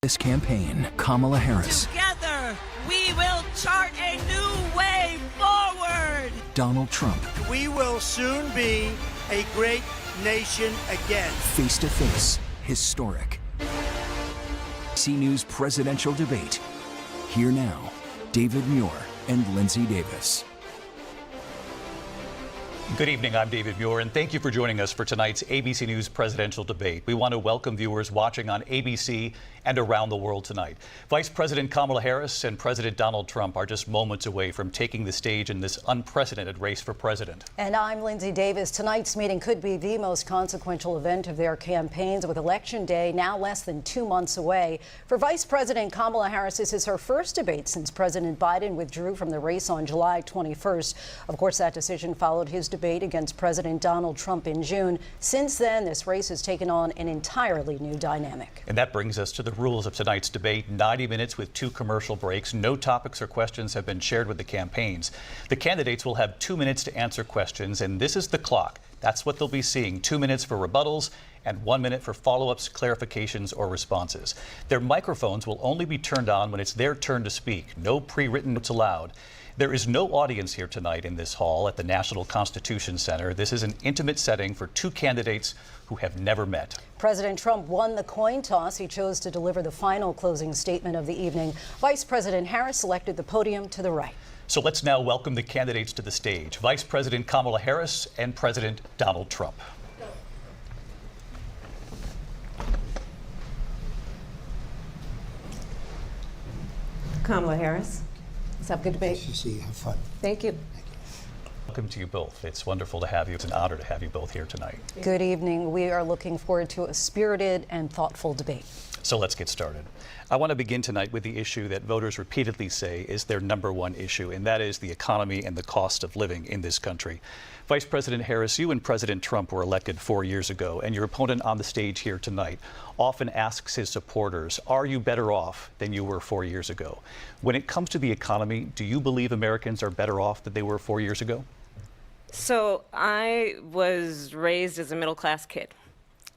This campaign, Kamala Harris. Together, we will chart a new way forward. Donald Trump. We will soon be a great nation again. Face to face, historic. ABC News presidential debate. Here now, David Muir and Lindsay Davis. Good evening, I'm David Muir, and thank you for joining us for tonight's ABC News presidential debate. We want to welcome viewers watching on ABC and around the world tonight. Vice President Kamala Harris and President Donald Trump are just moments away from taking the stage in this unprecedented race for president. And I'm Lindsay Davis. Tonight's meeting could be the most consequential event of their campaigns, with Election Day now less than 2 months away. For Vice President Kamala Harris, this is her first debate since President Biden withdrew from the race on July 21st. Of course, that decision followed his debate against President Donald Trump in June. Since then, this race has taken on an entirely new dynamic. And that brings us to the rules of tonight's debate. 90 minutes with 2 commercial breaks. No topics or questions have been shared with the campaigns. The candidates will have 2 minutes to answer questions, and this is the clock. That's what they'll be seeing. 2 minutes for rebuttals and 1 minute for follow-ups, clarifications, or responses. Their microphones will only be turned on when it's their turn to speak. No pre-written notes allowed. There is no audience here tonight in this hall at the National Constitution Center. This is an intimate setting for 2 candidates who have never met. President Trump won the coin toss. He chose to deliver the final closing statement of the evening. Vice President Harris selected the podium to the right. So let's now welcome the candidates to the stage. Vice President Kamala Harris and President Donald Trump. Kamala Harris. Let's have a good debate. Nice to see you. Have fun. Thank you. Welcome to you both. It's wonderful to have you. It's an honor to have you both here tonight. Good evening. We are looking forward to a spirited and thoughtful debate. So let's get started. I want to begin tonight with the issue that voters repeatedly say is their #1 issue, and that is the economy and the cost of living in this country. Vice President Harris, you and President Trump were elected 4 years ago, and your opponent on the stage here tonight often asks his supporters, are you better off than you were 4 years ago? When it comes to the economy, do you believe Americans are better off than they were 4 years ago? So I was raised as a middle-class kid,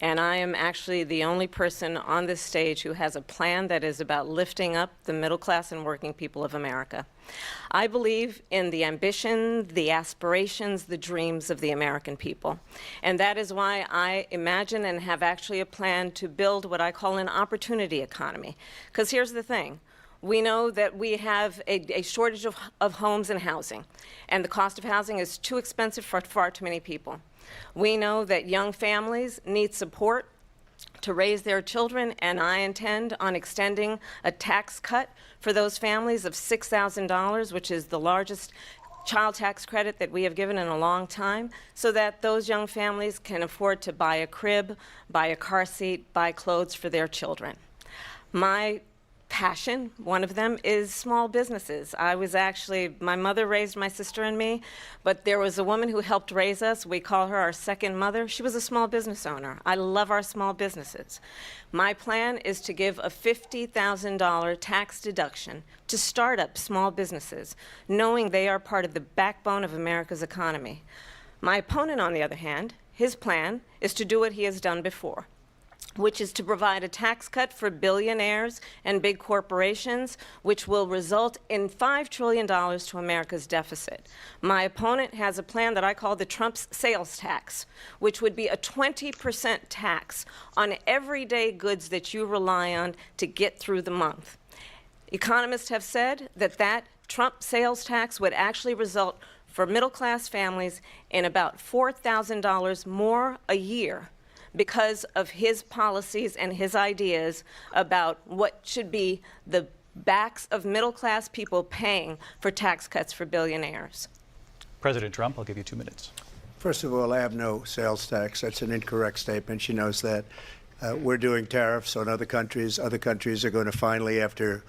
and I am actually the only person on this stage who has a plan that is about lifting up the middle class and working people of America. I believe in the ambition, the aspirations, the dreams of the American people. And that is why I imagine and have actually a plan to build what I call an opportunity economy. Because here's the thing. We know that we have a shortage of homes and housing, and the cost of housing is too expensive for far too many people. We know that young families need support to raise their children, and I intend on extending a tax cut for those families of $6,000, which is the largest child tax credit that we have given in a long time, so that those young families can afford to buy a crib, buy a car seat, buy clothes for their children. My passion, one of them, is small businesses. My mother raised my sister and me, but there was a woman who helped raise us. We call her our second mother. She was a small business owner. I love our small businesses. My plan is to give a $50,000 tax deduction to start up small businesses, knowing they are part of the backbone of America's economy. My opponent, on the other hand, his plan is to do what he has done before, which is to provide a tax cut for billionaires and big corporations, which will result in $5 trillion to America's deficit. My opponent has a plan that I call the Trump's sales tax, which would be a 20% tax on everyday goods that you rely on to get through the month. Economists have said that Trump sales tax would actually result for middle-class families in about $4,000 more a year, because of his policies and his ideas about what should be the backs of middle-class people paying for tax cuts for billionaires. President Trump, I'll give you 2 minutes. First of all, I have no sales tax. That's an incorrect statement. She knows that. We're doing tariffs on other countries. Other countries are going to finally, after